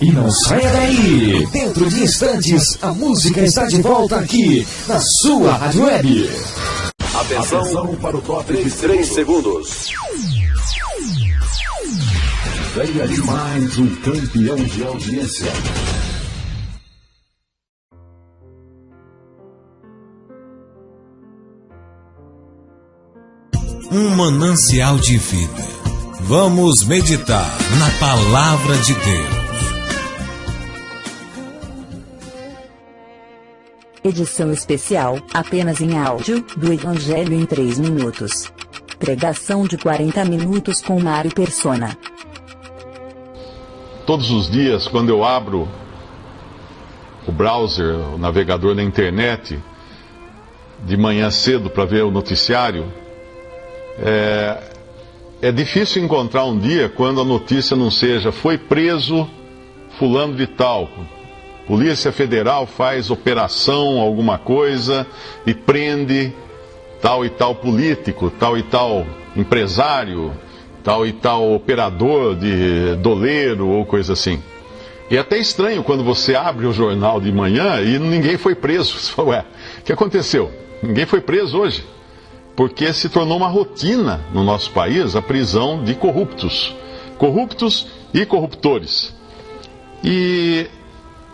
E não saia daí! Dentro de instantes, a música está de volta aqui, na sua Rádio Web. Atenção para o top de 3 segundos. Venha de mais um campeão de audiência. Um manancial de vida. Vamos meditar na Palavra de Deus. Edição especial, apenas em áudio, do Evangelho em 3 minutos. Pregação de 40 minutos com Mário Persona. Todos os dias, quando eu abro o browser, o navegador na internet, de manhã cedo para ver o noticiário, é difícil encontrar um dia quando a notícia não seja: foi preso fulano de tal, Polícia Federal faz operação alguma coisa e prende tal e tal político, tal e tal empresário, tal e tal operador de doleiro ou coisa assim. E é até estranho quando você abre o jornal de manhã e ninguém foi preso. Você fala: ué, o que aconteceu? Ninguém foi preso hoje. Porque se tornou uma rotina no nosso país a prisão de corruptos e corruptores. E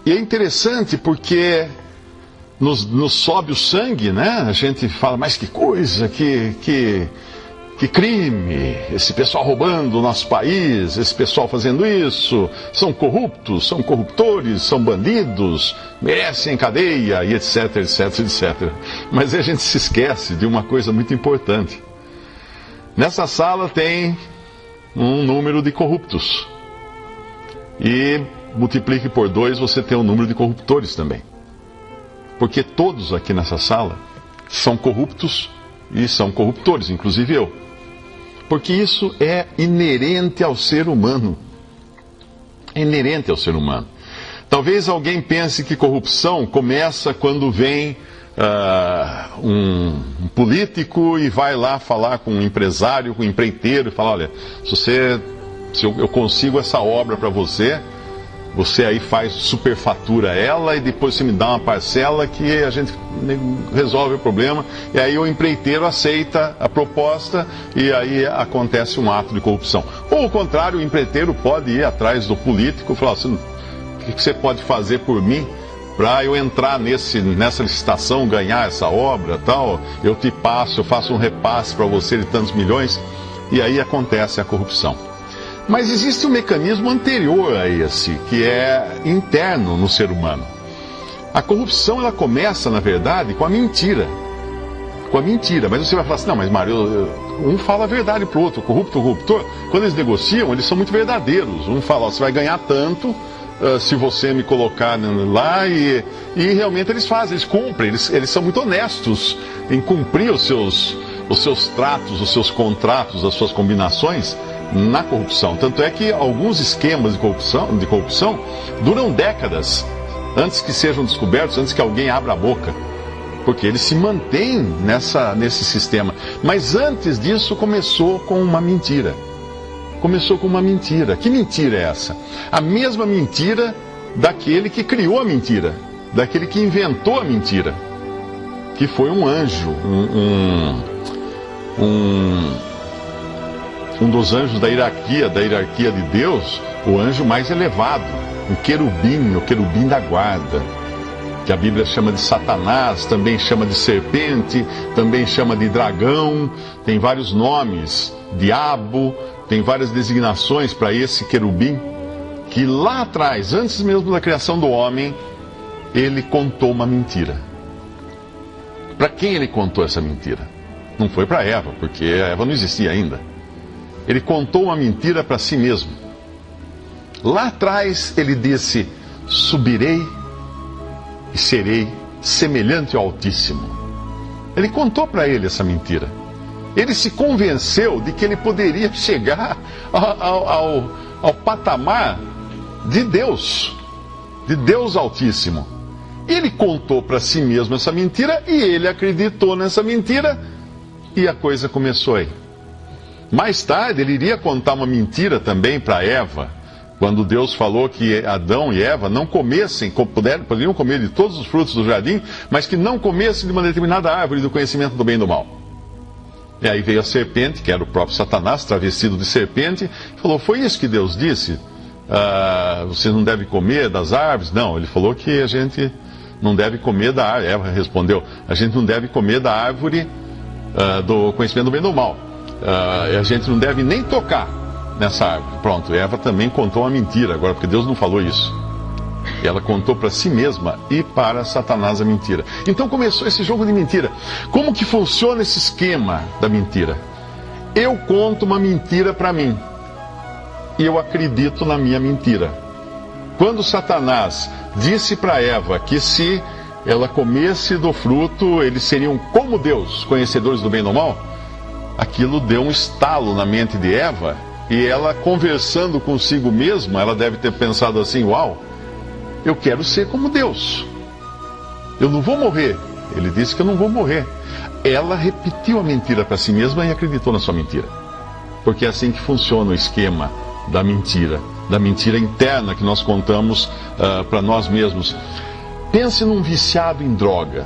é interessante porque nos sobe o sangue, né? A gente fala: mas que coisa, que crime, esse pessoal roubando o nosso país, esse pessoal fazendo isso, são corruptos, são corruptores, são bandidos, merecem cadeia, e etc, etc, etc. Mas a gente se esquece de uma coisa muito importante. Nessa sala tem um número de corruptos. E multiplique por 2, você tem um número de corruptores também. Porque todos aqui nessa sala são corruptos e são corruptores, inclusive eu. Porque isso é inerente ao ser humano. É inerente ao ser humano. Talvez alguém pense que corrupção começa quando vem um político e vai lá falar com um empresário, com um empreiteiro, e fala: olha, se eu consigo essa obra para você, você aí faz superfatura ela e depois você me dá uma parcela que a gente resolve o problema. E aí o empreiteiro aceita a proposta e aí acontece um ato de corrupção. Ou ao contrário, o empreiteiro pode ir atrás do político e falar assim: o que você pode fazer por mim para eu entrar nessa licitação, ganhar essa obra, tal? Eu te passo, eu faço um repasse para você de tantos milhões. E aí acontece a corrupção. Mas existe um mecanismo anterior a esse, que é interno no ser humano. A corrupção, ela começa, na verdade, com a mentira. Com a mentira. Mas você vai falar assim: não, mas Mário, um fala a verdade pro outro. O corrupto, o corruptor, quando eles negociam, eles são muito verdadeiros. Um fala: ó, você vai ganhar tanto se você me colocar lá, e realmente eles fazem, eles cumprem, eles são muito honestos em cumprir os seus tratos, os seus contratos, as suas combinações na corrupção. Tanto é que alguns esquemas de corrupção duram décadas antes que sejam descobertos, antes que alguém abra a boca, porque eles se mantêm nesse sistema. Mas antes disso começou com uma mentira. Começou com uma mentira. Que mentira é essa? A mesma mentira daquele que criou a mentira, daquele que inventou a mentira, que foi um anjo, um dos anjos da hierarquia de Deus, o anjo mais elevado, o querubim da guarda, que a Bíblia chama de Satanás, também chama de serpente, também chama de dragão, tem vários nomes, diabo, tem várias designações para esse querubim, que lá atrás, antes mesmo da criação do homem, ele contou uma mentira. Para quem ele contou essa mentira? Não foi para Eva, porque a Eva não existia ainda. Ele contou uma mentira para si mesmo. Lá atrás ele disse: subirei e serei semelhante ao Altíssimo. Ele contou para ele essa mentira. Ele se convenceu de que ele poderia chegar ao patamar de Deus Altíssimo. Ele contou para si mesmo essa mentira e ele acreditou nessa mentira, e a coisa começou aí. Mais tarde ele iria contar uma mentira também para Eva, Quando Deus falou que Adão e Eva não comessem, poderiam comer de todos os frutos do jardim, mas que não comessem de uma determinada árvore do conhecimento do bem e do mal. E aí veio a serpente, que era o próprio Satanás, travestido de serpente, e falou: foi isso que Deus disse? Você não deve comer das árvores? Não, ele falou que a gente não deve comer da árvore. Eva respondeu: a gente não deve comer da árvore do conhecimento do bem e do mal. A gente não deve nem tocar nessa árvore. Pronto, Eva também contou uma mentira agora, porque Deus não falou isso. Ela contou para si mesma e para Satanás a mentira. Então começou esse jogo de mentira. Como que funciona esse esquema da mentira? Eu conto uma mentira para mim e eu acredito na minha mentira. Quando Satanás disse para Eva que se ela comesse do fruto, eles seriam como Deus, conhecedores do bem e do mal, aquilo deu um estalo na mente de Eva, e ela, conversando consigo mesma, ela deve ter pensado assim: uau, eu quero ser como Deus, eu não vou morrer. Ele disse que eu não vou morrer. Ela repetiu a mentira para si mesma e acreditou na sua mentira, porque é assim que funciona o esquema da mentira interna que nós contamos para nós mesmos. Pense num viciado em droga.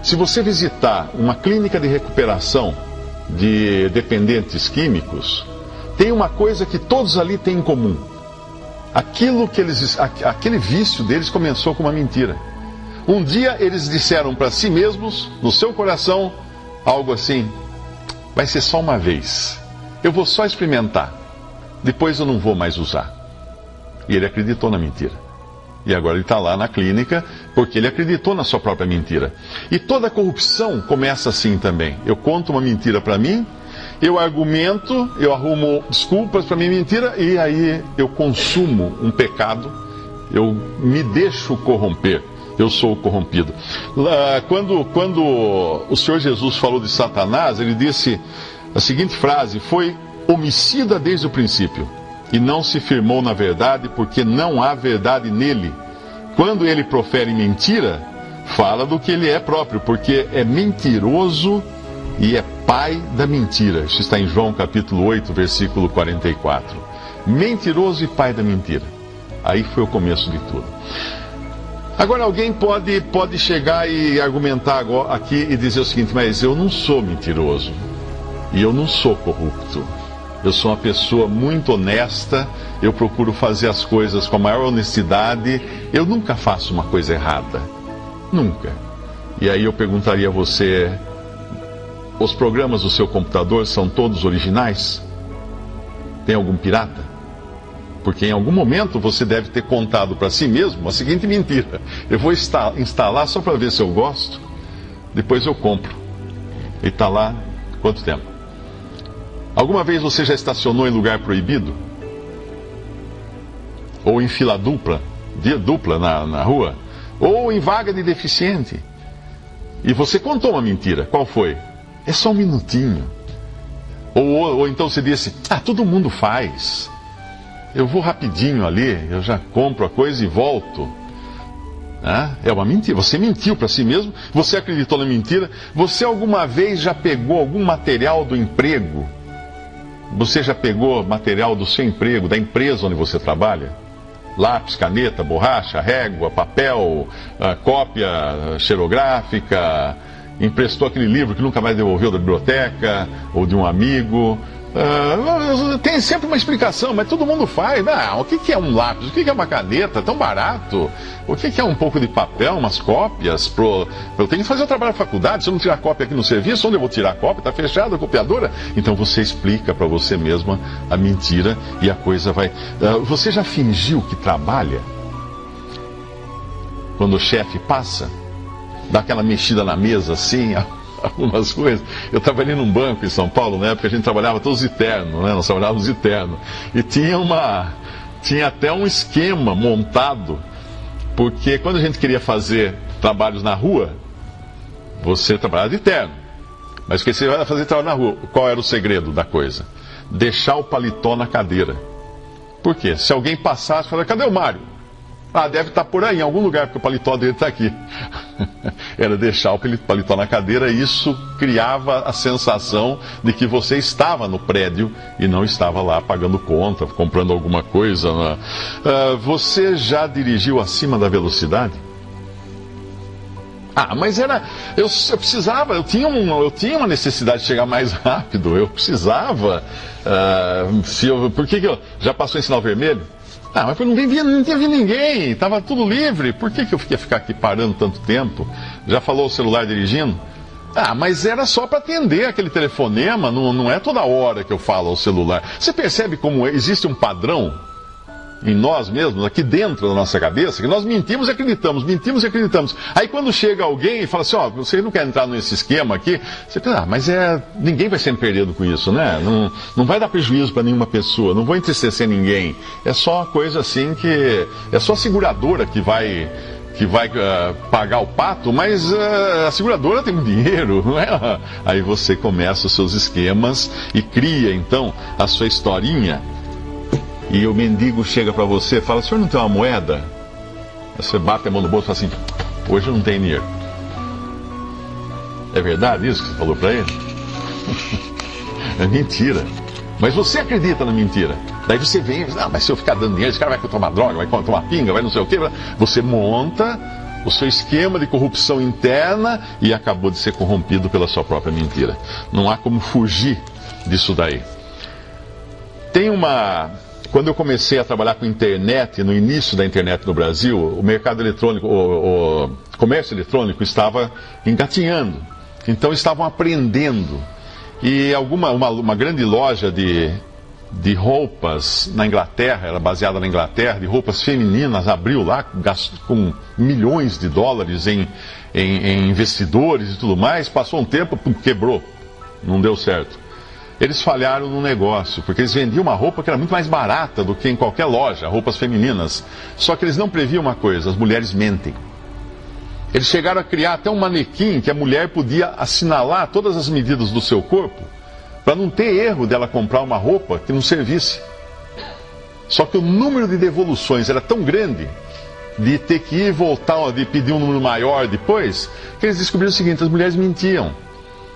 Se você visitar uma clínica de recuperação de dependentes químicos, tem uma coisa que todos ali têm em comum. Aquele vício deles começou com uma mentira. Um dia eles disseram para si mesmos, no seu coração, algo assim: vai ser só uma vez, eu vou só experimentar, depois eu não vou mais usar. E ele acreditou na mentira. E agora ele está lá na clínica porque ele acreditou na sua própria mentira. E toda corrupção começa assim também. Eu conto uma mentira para mim, eu argumento, eu arrumo desculpas para minha mentira, e aí eu consumo um pecado, eu me deixo corromper, eu sou corrompido. Quando o Senhor Jesus falou de Satanás, ele disse a seguinte frase: foi homicida desde o princípio, e não se firmou na verdade, porque não há verdade nele. Quando ele profere mentira, fala do que ele é próprio, porque é mentiroso e é pai da mentira. Isso está em João capítulo 8, versículo 44. Mentiroso e pai da mentira. Aí foi o começo de tudo. Agora alguém pode chegar e argumentar aqui e dizer o seguinte: mas eu não sou mentiroso e eu não sou corrupto. Eu sou uma pessoa muito honesta, eu procuro fazer as coisas com a maior honestidade, eu nunca faço uma coisa errada. Nunca. E aí eu perguntaria a você: os programas do seu computador são todos originais? Tem algum pirata? Porque em algum momento você deve ter contado para si mesmo a seguinte mentira: eu vou instalar só para ver se eu gosto, depois eu compro. E está lá quanto tempo? Alguma vez você já estacionou em lugar proibido? Ou em fila dupla na rua? Ou em vaga de deficiente? E você contou uma mentira. Qual foi? É só um minutinho. Ou então você disse: todo mundo faz. Eu vou rapidinho ali, eu já compro a coisa e volto. É uma mentira. Você mentiu para si mesmo, você acreditou na mentira. Você alguma vez já pegou algum material do emprego? Você já pegou material do seu emprego, da empresa onde você trabalha? Lápis, caneta, borracha, régua, papel, cópia xerográfica, emprestou aquele livro que nunca mais devolveu da biblioteca, ou de um amigo. Tem sempre uma explicação, mas todo mundo faz. O que é um lápis? O que é uma caneta? É tão barato. O que é um pouco de papel, umas cópias? Eu tenho que fazer o trabalho da faculdade. Se eu não tirar cópia aqui no serviço, onde eu vou tirar a cópia? Está fechada a copiadora. Então você explica para você mesma a mentira e a coisa vai... Você já fingiu que trabalha? Quando o chefe passa, dá aquela mexida na mesa assim... algumas coisas. Eu trabalhei num banco em São Paulo, na época a gente trabalhava todos de terno, né? Nós trabalhávamos de terno. E tinha até um esquema montado, porque quando a gente queria fazer trabalhos na rua, você trabalhava de terno. Mas que você vai fazer trabalho na rua, qual era o segredo da coisa? Deixar o paletó na cadeira. Por quê? Se alguém passasse, falaria: cadê o Mário? Ah, deve estar por aí, em algum lugar, porque o paletó dele está aqui. Era deixar o paletó na cadeira, e isso criava a sensação de que você estava no prédio e não estava lá pagando conta, comprando alguma coisa. Você já dirigiu acima da velocidade? Ah, mas eu precisava, eu tinha uma necessidade de chegar mais rápido, eu precisava. Por que eu já passou em sinal vermelho? Ah, mas não tinha vindo ninguém, estava tudo livre, por que eu ia ficar aqui parando tanto tempo? Já falou o celular dirigindo? Ah, mas era só para atender aquele telefonema, não é toda hora que eu falo ao celular. Você percebe como existe um padrão em nós mesmos, aqui dentro da nossa cabeça, que nós mentimos e acreditamos. Aí quando chega alguém e fala assim, você não quer entrar nesse esquema aqui? Você pensa, mas ninguém vai ser perdido com isso, né? Não vai dar prejuízo para nenhuma pessoa, não vou entristecer ninguém. É só uma coisa assim que... É só a seguradora que vai pagar o pato, mas a seguradora tem muito dinheiro, não é? Aí você começa os seus esquemas e cria, então, a sua historinha. E o mendigo chega para você e fala, o senhor não tem uma moeda? Você bate a mão no bolso e fala assim, hoje eu não tenho dinheiro. É verdade isso que você falou para ele? É mentira. Mas você acredita na mentira. Daí você vem e diz, mas se eu ficar dando dinheiro, esse cara vai tomar droga, vai tomar pinga, vai não sei o quê. Você monta o seu esquema de corrupção interna e acabou de ser corrompido pela sua própria mentira. Não há como fugir disso daí. Quando eu comecei a trabalhar com internet, no início da internet no Brasil, o mercado eletrônico, o comércio eletrônico estava engatinhando. Então estavam aprendendo. E uma grande loja de roupas na Inglaterra, era baseada na Inglaterra, de roupas femininas, abriu lá com milhões de dólares em investidores e tudo mais. Passou um tempo, quebrou. Não deu certo. Eles falharam no negócio, porque eles vendiam uma roupa que era muito mais barata do que em qualquer loja, roupas femininas. Só que eles não previam uma coisa, as mulheres mentem. Eles chegaram a criar até um manequim que a mulher podia assinalar todas as medidas do seu corpo, para não ter erro dela comprar uma roupa que não servisse. Só que o número de devoluções era tão grande, de ter que ir e voltar, de pedir um número maior depois, que eles descobriram o seguinte, as mulheres mentiam.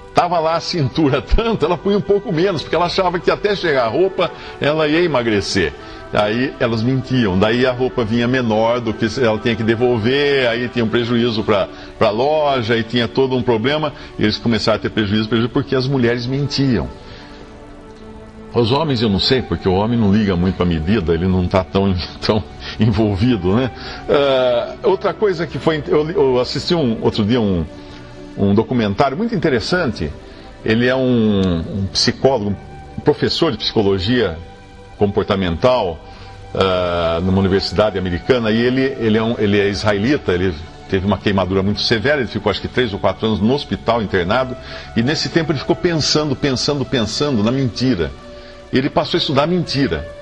Estava lá a cintura tanto, ela punha um pouco menos, porque ela achava que até chegar a roupa, ela ia emagrecer. Aí elas mentiam, daí a roupa vinha menor do que ela tinha que devolver, aí tinha um prejuízo para a loja, e tinha todo um problema, e eles começaram a ter prejuízo porque as mulheres mentiam. Os homens eu não sei, porque o homem não liga muito para a medida, ele não está tão envolvido, né? Outra coisa que foi, eu assisti outro dia um documentário muito interessante. Ele é um psicólogo, um professor de psicologia comportamental numa universidade americana, e ele é israelita. Ele teve uma queimadura muito severa, ele ficou acho que 3 ou 4 anos no hospital internado, e nesse tempo ele ficou pensando na mentira. Ele passou a estudar mentira.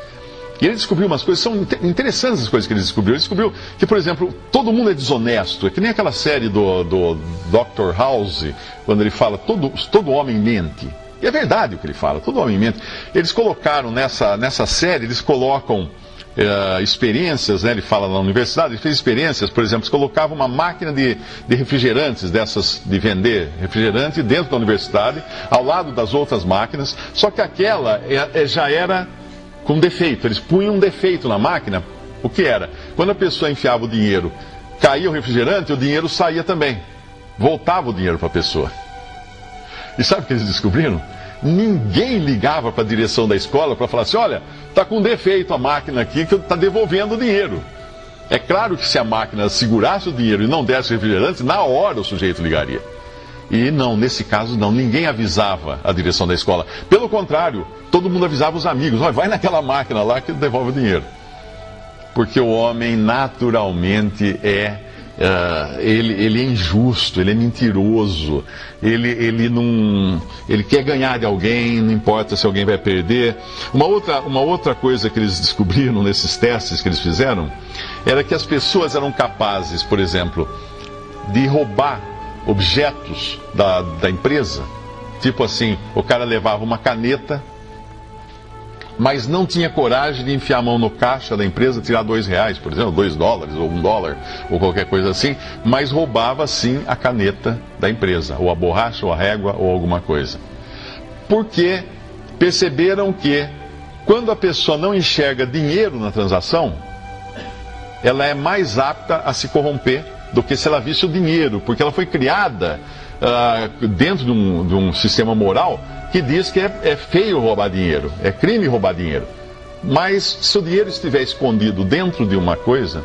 E ele descobriu umas coisas, são interessantes as coisas que ele descobriu. Ele descobriu que, por exemplo, todo mundo é desonesto. É que nem aquela série do Dr. House, quando ele fala, todo homem mente. E é verdade o que ele fala, todo homem mente. Eles colocaram nessa série, eles colocam experiências, né? Ele fala na universidade, ele fez experiências, por exemplo, eles colocavam uma máquina de refrigerantes, dessas de vender refrigerante dentro da universidade, ao lado das outras máquinas, só que aquela já era com defeito. Eles punham um defeito na máquina. O que era? Quando a pessoa enfiava o dinheiro, caía o refrigerante, o dinheiro saía também. Voltava o dinheiro para a pessoa. E sabe o que eles descobriram? Ninguém ligava para a direção da escola para falar assim, olha, está com defeito a máquina aqui que está devolvendo o dinheiro. É claro que se a máquina segurasse o dinheiro e não desse refrigerante, na hora o sujeito ligaria. E não, nesse caso não, ninguém avisava a direção da escola. Pelo contrário, todo mundo avisava os amigos, vai naquela máquina lá que devolve o dinheiro. Porque o homem naturalmente ele é injusto, ele é mentiroso, ele quer ganhar de alguém, não importa se alguém vai perder. Uma outra coisa que eles descobriram nesses testes que eles fizeram, era que as pessoas eram capazes, por exemplo, de roubar objetos da empresa. Tipo assim, o cara levava uma caneta, mas não tinha coragem de enfiar a mão no caixa da empresa, tirar R$2, por exemplo, $2 ou $1 ou qualquer coisa assim, mas roubava sim a caneta da empresa, ou a borracha, ou a régua, ou alguma coisa. Porque perceberam que quando a pessoa não enxerga dinheiro na transação, ela é mais apta a se corromper do que se ela visse o dinheiro, porque ela foi criada dentro de um sistema moral que diz que é feio roubar dinheiro, é crime roubar dinheiro. Mas se o dinheiro estiver escondido dentro de uma coisa,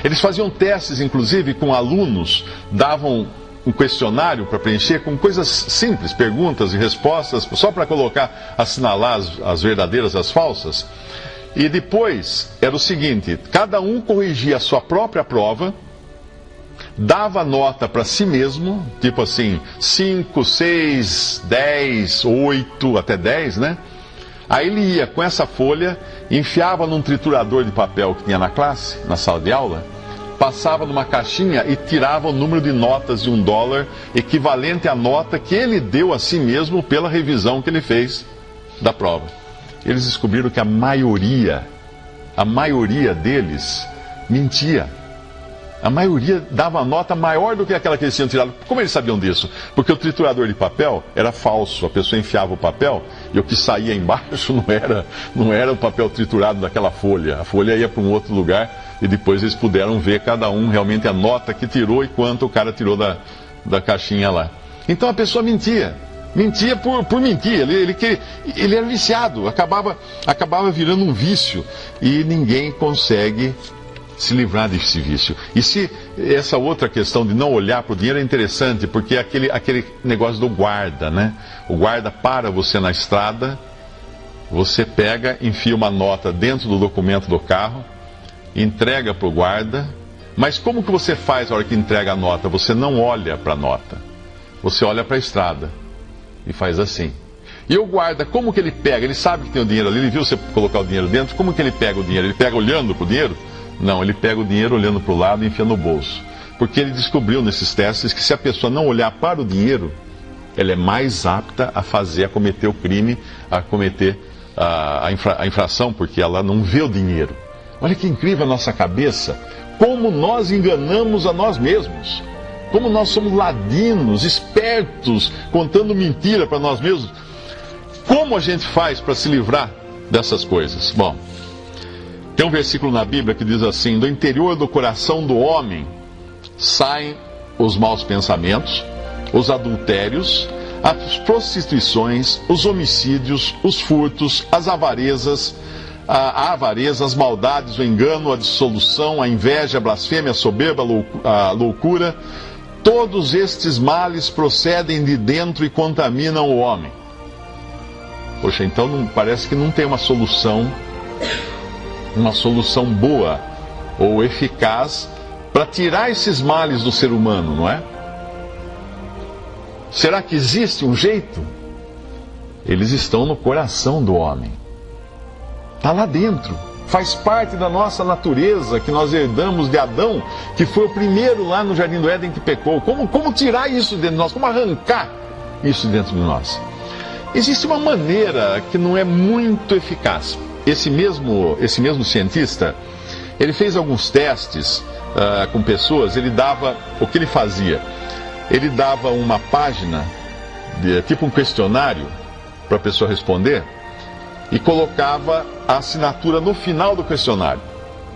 eles faziam testes, inclusive, com alunos, davam um questionário para preencher com coisas simples, perguntas e respostas, só para colocar, assinalar as verdadeiras, as falsas. E depois era o seguinte: cada um corrigia a sua própria prova, dava nota para si mesmo, tipo assim, 5, 6, 10, 8, até 10, né? Aí ele ia com essa folha, enfiava num triturador de papel que tinha na classe, na sala de aula, passava numa caixinha e tirava o número de notas de $1, equivalente à nota que ele deu a si mesmo pela revisão que ele fez da prova. Eles descobriram que a maioria deles mentia. A maioria dava nota maior do que aquela que eles tinham tirado. Como eles sabiam disso? Porque o triturador de papel era falso. A pessoa enfiava o papel e o que saía embaixo não era o papel triturado daquela folha. A folha ia para um outro lugar e depois eles puderam ver cada um realmente a nota que tirou e quanto o cara tirou da caixinha lá. Então a pessoa mentia. Mentia por mentir. Ele era viciado. Acabava virando um vício. E ninguém consegue se livrar desse vício. E se essa outra questão de não olhar para o dinheiro é interessante, porque é aquele negócio do guarda, né? O guarda para você na estrada, você pega, enfia uma nota dentro do documento do carro, entrega para o guarda, mas como que você faz a hora que entrega a nota? Você não olha para a nota, você olha para a estrada e faz assim. E o guarda, como que ele pega? Ele sabe que tem o dinheiro ali, ele viu você colocar o dinheiro dentro, como que ele pega o dinheiro? Ele pega olhando para o dinheiro? Não, ele pega o dinheiro olhando para o lado e enfia no bolso. Porque ele descobriu nesses testes que se a pessoa não olhar para o dinheiro, ela é mais apta a cometer o crime, a cometer a infração, porque ela não vê o dinheiro. Olha que incrível a nossa cabeça, como nós enganamos a nós mesmos. Como nós somos ladinos, espertos, contando mentira para nós mesmos. Como a gente faz para se livrar dessas coisas? Bom, tem um versículo na Bíblia que diz assim: do interior do coração do homem saem os maus pensamentos, os adultérios, as prostituições, os homicídios, os furtos, as avarezas, a avareza, as maldades, o engano, a dissolução, a inveja, a blasfêmia, a soberba, a loucura. Todos estes males procedem de dentro e contaminam o homem. Poxa, então parece que não tem uma solução boa ou eficaz para tirar esses males do ser humano, não é? Será que existe um jeito? Eles estão no coração do homem. Está lá dentro. Faz parte da nossa natureza que nós herdamos de Adão, que foi o primeiro lá no Jardim do Éden que pecou. Como tirar isso de dentro de nós? Como arrancar isso dentro de nós? Existe uma maneira que não é muito eficaz. Esse mesmo cientista, ele fez alguns testes com pessoas. O que ele fazia? Ele dava uma página, tipo um questionário, para a pessoa responder, e colocava a assinatura no final do questionário.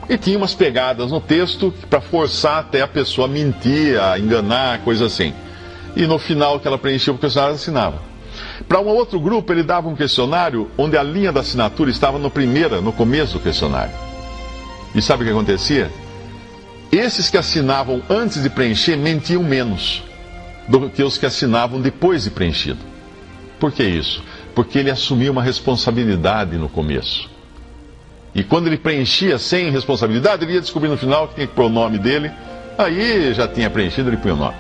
E tinha umas pegadas no texto para forçar até a pessoa a mentir, a enganar, coisa assim. E no final que ela preenchia o questionário, ela assinava. Para um outro grupo, ele dava um questionário onde a linha da assinatura estava no começo do questionário. E sabe o que acontecia? Esses que assinavam antes de preencher mentiam menos do que os que assinavam depois de preenchido. Por que isso? Porque ele assumia uma responsabilidade no começo. E quando ele preenchia sem responsabilidade, ele ia descobrir no final que tinha que pôr o nome dele. Aí já tinha preenchido, ele punha o nome.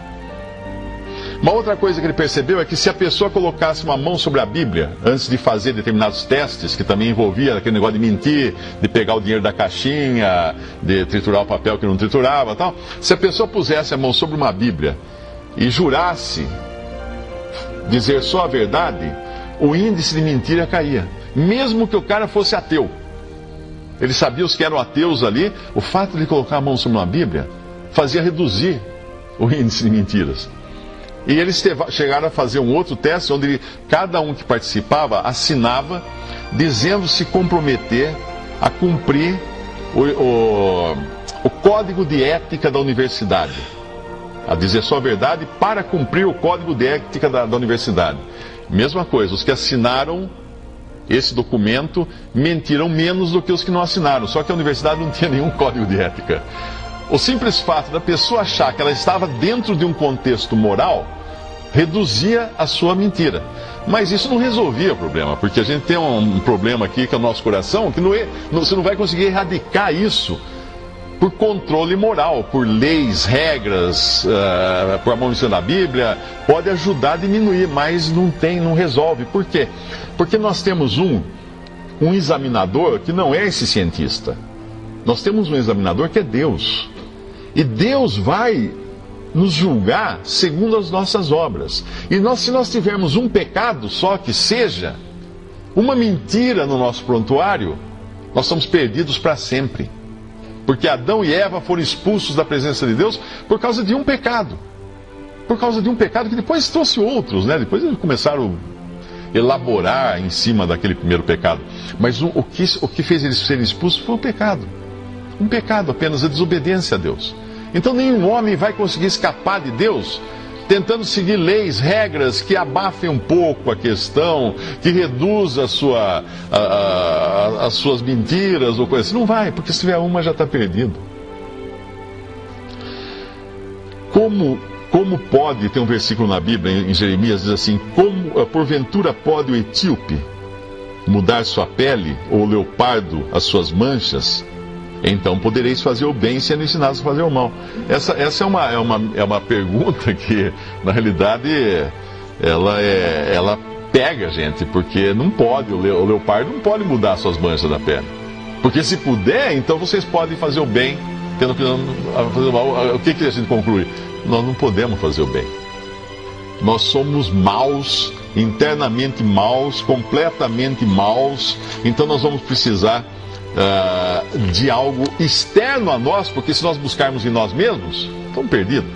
Uma outra coisa que ele percebeu é que se a pessoa colocasse uma mão sobre a Bíblia antes de fazer determinados testes, que também envolvia aquele negócio de mentir, de pegar o dinheiro da caixinha, de triturar o papel que não triturava, tal. Se a pessoa pusesse a mão sobre uma Bíblia e jurasse dizer só a verdade, o índice de mentira caía. mesmo que o cara fosse ateu. Ele sabia os que eram ateus ali. O fato de colocar a mão sobre uma Bíblia fazia reduzir o índice de mentiras. E eles chegaram a fazer um outro teste, onde cada um que participava assinava, dizendo se comprometer a cumprir o código de ética da universidade. A dizer só a verdade para cumprir o código de ética da universidade. Mesma coisa, os que assinaram esse documento mentiram menos do que os que não assinaram, só que a universidade não tinha nenhum código de ética. O simples fato da pessoa achar que ela estava dentro de um contexto moral reduzia a sua mentira. Mas isso não resolvia o problema, porque a gente tem um problema aqui que é o nosso coração, que você não vai conseguir erradicar isso por controle moral, por leis, regras, por abolição da Bíblia. Pode ajudar a diminuir, mas não resolve. Por quê? Porque nós temos um examinador que não é esse cientista. Nós temos um examinador que é Deus. E Deus vai nos julgar segundo as nossas obras. E se nós tivermos um pecado só que seja, uma mentira no nosso prontuário, nós somos perdidos para sempre. Porque Adão e Eva foram expulsos da presença de Deus por causa de um pecado. Por causa de um pecado que depois trouxe outros, né? Depois eles começaram a elaborar em cima daquele primeiro pecado. Mas o que fez eles serem expulsos foi o pecado. Um pecado apenas, a desobediência a Deus. Então nenhum homem vai conseguir escapar de Deus tentando seguir leis, regras que abafem um pouco a questão, que reduz as suas mentiras ou coisa assim. Não vai, porque se tiver uma já está perdido. Como pode, tem um versículo na Bíblia, em Jeremias, diz assim: porventura pode o etíope mudar sua pele, ou o leopardo as suas manchas? Então podereis fazer o bem sendo ensinados a fazer o mal. Essa é uma pergunta que, na realidade, ela pega a gente, porque não pode, o leopardo não pode mudar suas manchas da pele. Porque se puder, então vocês podem fazer o bem, tendo que fazer o mal. O que a gente conclui? Nós não podemos fazer o bem. Nós somos maus, internamente maus, completamente maus, então nós vamos precisar de algo externo a nós, porque se nós buscarmos em nós mesmos, estamos perdidos.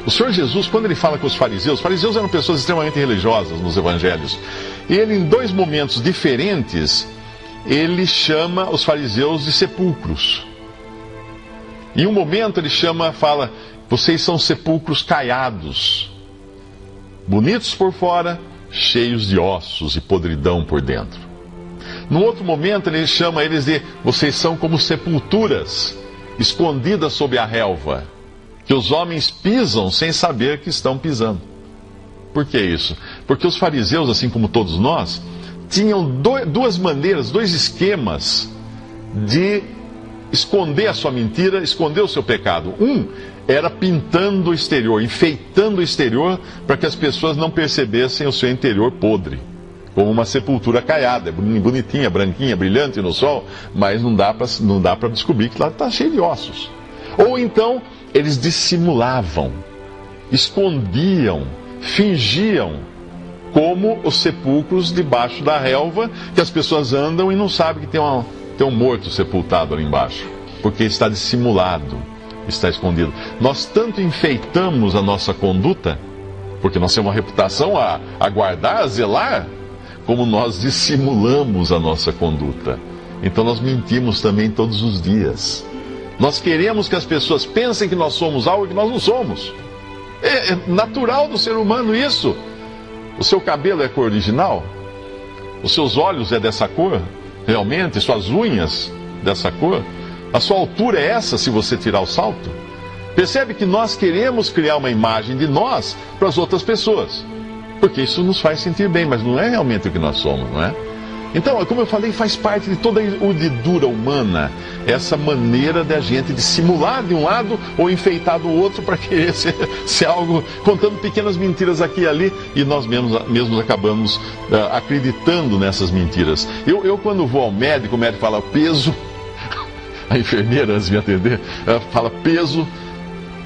O Senhor Jesus, quando ele fala com os fariseus eram pessoas extremamente religiosas nos evangelhos, e ele, em dois momentos diferentes, ele chama os fariseus de sepulcros. Em um momento ele fala: vocês são sepulcros caiados, bonitos por fora, cheios de ossos e podridão por dentro. No outro momento ele chama eles de: vocês são como sepulturas escondidas sob a relva, que os homens pisam sem saber que estão pisando. Por que isso? Porque os fariseus, assim como todos nós, tinham duas maneiras, dois esquemas de esconder a sua mentira, esconder o seu pecado. Um era pintando o exterior, enfeitando o exterior, para que as pessoas não percebessem o seu interior podre, como uma sepultura caiada, bonitinha, branquinha, brilhante no sol, mas não dá para descobrir que lá está cheio de ossos. Ou então eles dissimulavam, escondiam, fingiam, como os sepulcros debaixo da relva, que as pessoas andam e não sabem que tem um morto sepultado ali embaixo, porque está dissimulado, está escondido. Nós tanto enfeitamos a nossa conduta, porque nós temos uma reputação a guardar, a zelar, como nós dissimulamos a nossa conduta. Então nós mentimos também todos os dias. Nós queremos que as pessoas pensem que nós somos algo que nós não somos. É natural do ser humano isso. O seu cabelo é cor original? Os seus olhos é dessa cor? Realmente? Suas unhas dessa cor? A sua altura é essa se você tirar o salto? Percebe que nós queremos criar uma imagem de nós para as outras pessoas, porque isso nos faz sentir bem, mas não é realmente o que nós somos, não é? Então, como eu falei, faz parte de toda a urdidura humana, essa maneira de a gente dissimular de um lado ou enfeitar do outro para querer ser algo, contando pequenas mentiras aqui e ali, e nós mesmos acabamos acreditando nessas mentiras. Eu quando vou ao médico, o médico fala peso, a enfermeira antes de me atender, fala peso,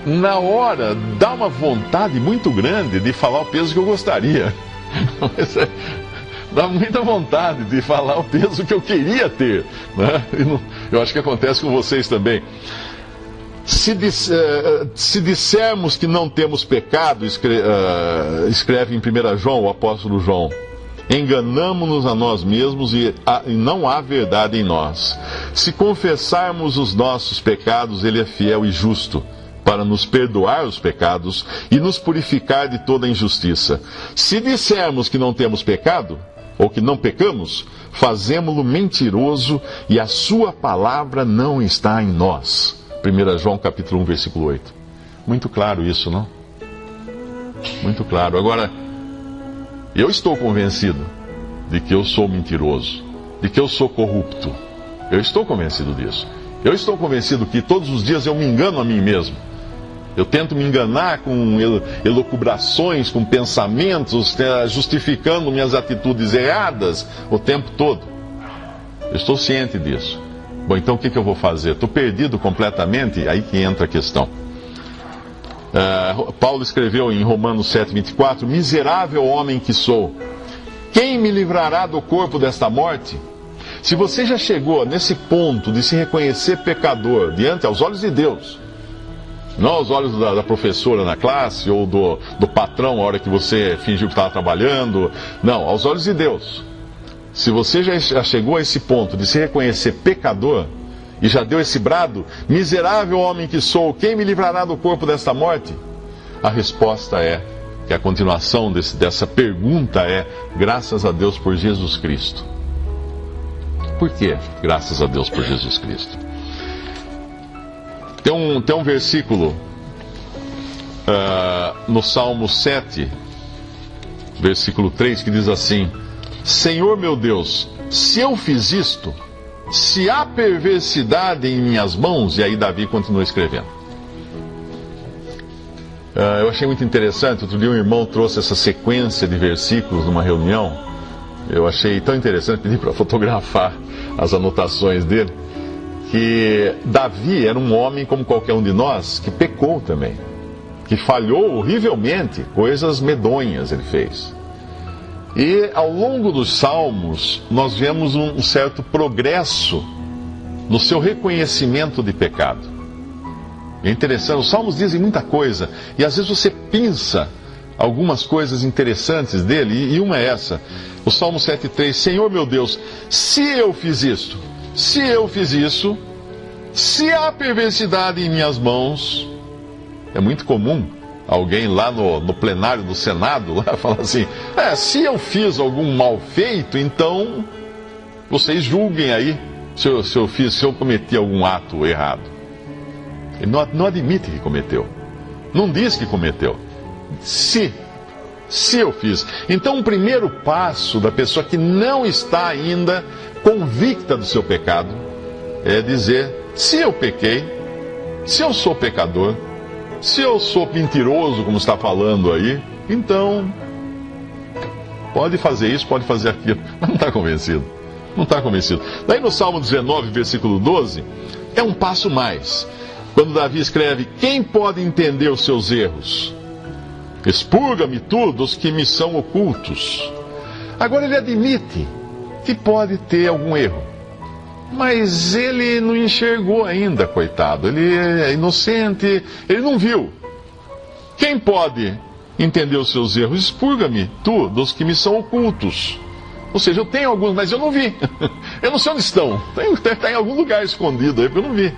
na hora dá uma vontade muito grande de falar o peso que eu gostaria. Dá muita vontade de falar o peso que eu queria ter, né? Eu acho que acontece com vocês também. Se dissermos que não temos pecado, escreve em 1 João, o apóstolo João, enganamo-nos a nós mesmos e não há verdade em nós. Se confessarmos os nossos pecados, Ele é fiel e justo para nos perdoar os pecados e nos purificar de toda injustiça. Se dissermos que não temos pecado, ou que não pecamos, fazemo-lo mentiroso e a sua palavra não está em nós. 1 João capítulo 1, versículo 8. Muito claro isso, não? Muito claro. Agora, eu estou convencido de que eu sou mentiroso, de que eu sou corrupto. Eu estou convencido disso. Eu estou convencido que todos os dias eu me engano a mim mesmo. Eu tento me enganar com elucubrações, com pensamentos, justificando minhas atitudes erradas o tempo todo. Eu estou ciente disso. Bom, então o que eu vou fazer? Estou perdido completamente? Aí que entra a questão. Paulo escreveu em Romanos 7,24: miserável homem que sou, quem me livrará do corpo desta morte? Se você já chegou nesse ponto de se reconhecer pecador diante aos olhos de Deus, não aos olhos da professora na classe ou do patrão a hora que você fingiu que estava trabalhando, não, aos olhos de Deus. Se você já chegou a esse ponto de se reconhecer pecador e já deu esse brado, miserável homem que sou, quem me livrará do corpo desta morte? A resposta é, que a continuação dessa pergunta é, graças a Deus por Jesus Cristo. Por quê? Graças a Deus por Jesus Cristo. Tem um versículo no Salmo 7, versículo 3, que diz assim: Senhor meu Deus, se eu fiz isto, se há perversidade em minhas mãos, e aí Davi continua escrevendo. Eu achei muito interessante, outro dia um irmão trouxe essa sequência de versículos numa reunião. Eu achei tão interessante, pedi para fotografar as anotações dele, que Davi era um homem como qualquer um de nós, que pecou também, que falhou horrivelmente, coisas medonhas ele fez. E ao longo dos Salmos, nós vemos um certo progresso no seu reconhecimento de pecado. É interessante, os Salmos dizem muita coisa, e às vezes você pensa algumas coisas interessantes dele, e uma é essa, o Salmo 7,3, Senhor meu Deus, se eu fiz isso, se há perversidade em minhas mãos. É muito comum alguém lá no plenário do Senado lá falar assim, se eu fiz algum mal feito, então vocês julguem aí se eu cometi algum ato errado. Ele não admite que cometeu, não diz que cometeu. Se eu fiz. Então o primeiro passo da pessoa que não está ainda convicta do seu pecado é dizer, se eu pequei, se eu sou pecador, se eu sou mentiroso, como está falando aí, então pode fazer isso, pode fazer aquilo. Mas não está convencido. Não está convencido. Daí no Salmo 19, versículo 12, é um passo mais. Quando Davi escreve, quem pode entender os seus erros? Expurga-me tu dos que me são ocultos. Agora ele admite que pode ter algum erro, mas ele não enxergou ainda, coitado. Ele é inocente, ele não viu. Quem pode entender os seus erros? Expurga-me tu dos que me são ocultos. Ou seja, eu tenho alguns, mas eu não vi. Eu não sei onde estão. Está em algum lugar escondido aí, porque eu não vi.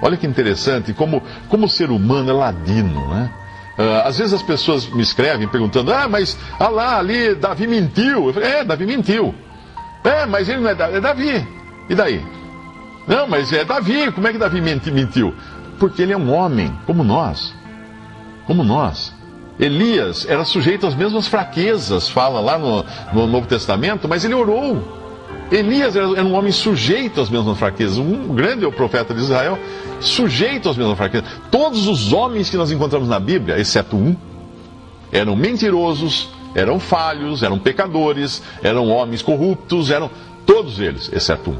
Olha que interessante, como o ser humano é ladino, né? Às vezes as pessoas me escrevem perguntando, mas lá, ali, Davi mentiu. Eu falei, Davi mentiu. Mas ele não é Davi. E daí? Não, mas é Davi. Como é que Davi mentiu? Porque ele é um homem, como nós. Como nós. Elias era sujeito às mesmas fraquezas, fala lá no Novo Testamento, mas ele orou. Elias era um homem sujeito às mesmas fraquezas. Um grande profeta de Israel, sujeito às mesmas fraquezas. Todos os homens que nós encontramos na Bíblia, exceto um, eram mentirosos, eram falhos, eram pecadores, eram homens corruptos, eram todos eles, exceto um,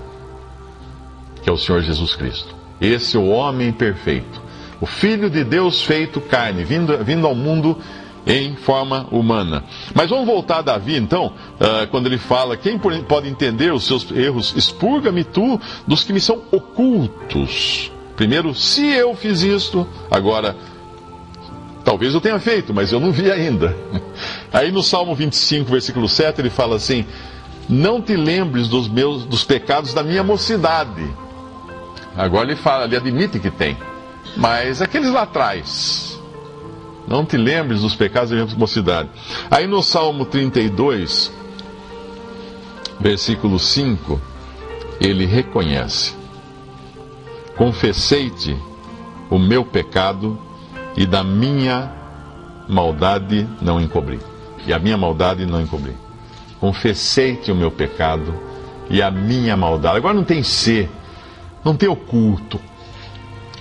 que é o Senhor Jesus Cristo. Esse é o homem perfeito, o Filho de Deus feito carne, vindo ao mundo em forma humana. Mas vamos voltar a Davi, então, quando ele fala: quem pode entender os seus erros? Expurga-me tu dos que me são ocultos. Primeiro, se eu fiz isto, agora, talvez eu tenha feito, mas eu não vi ainda. Aí no Salmo 25, versículo 7, ele fala assim: não te lembres dos pecados da minha mocidade. Agora ele admite que tem, mas aqueles lá atrás, não te lembres dos pecados da minha mocidade. Aí no Salmo 32, versículo 5, ele reconhece: confessei-te o meu pecado e da minha maldade não encobri. E a minha maldade não encobri. Confessei-te o meu pecado e a minha maldade. Agora não tem ser, não tem oculto,